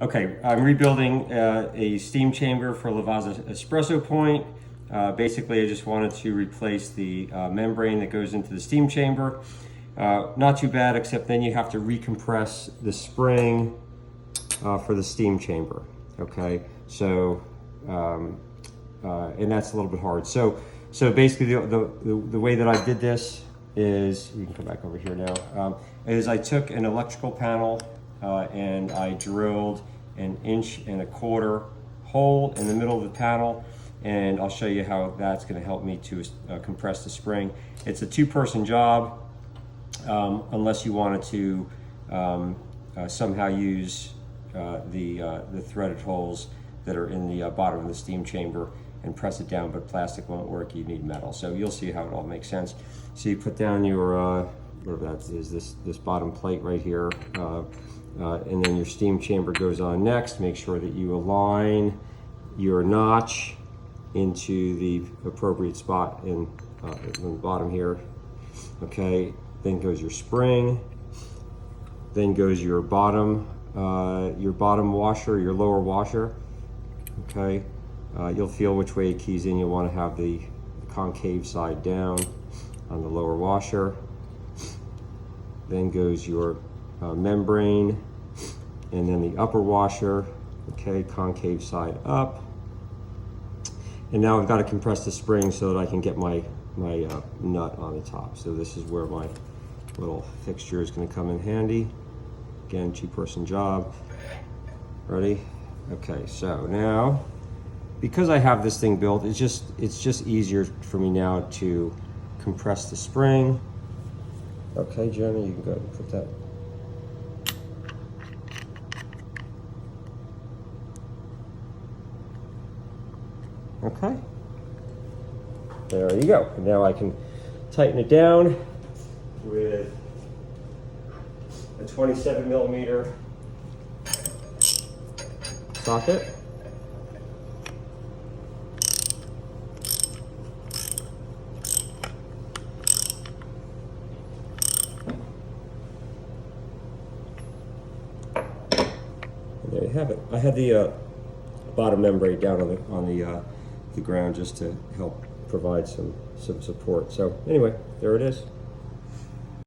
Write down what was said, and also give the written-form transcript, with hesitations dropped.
Okay, I'm rebuilding a steam chamber for Lavazza Espresso Point. Basically, I just wanted to replace the membrane that goes into the steam chamber. Not too bad, except then you have to recompress the spring for the steam chamber. Okay, so and that's a little bit hard. So basically, the way that I did this is, you can come back over here now, is I took an electrical panel and I drilled 1.25 inch hole in the middle of the panel, and I'll show you how that's going to help me to compress the spring. It's a two-person job, unless you wanted to somehow use the threaded holes that are in the bottom of the steam chamber and press it down, but plastic won't work, you need metal. So you'll see how it all makes sense. So you put down your, whatever that is, this bottom plate right here, and then your steam chamber goes on next. Make sure that you align your notch into the appropriate spot in the bottom here. Okay, then goes your spring, then goes your bottom washer, your lower washer. Okay, you'll feel which way it keys in. You'll want to have the concave side down on the lower washer. Then goes your membrane, and then the upper washer. Okay, concave side up. And now I've got to compress the spring so that I can get my nut on the top. So this is where my little fixture is going to come in handy. Again, two-person job. Ready? Okay, so now, because I have this thing built, it's just easier for me now to compress the spring. Okay, Jenny, you can go ahead and put that. Okay, there you go. And now I can tighten it down with a 27mm socket. And there you have it. I had the bottom membrane down on the ground just to help provide some support. So anyway, there it is.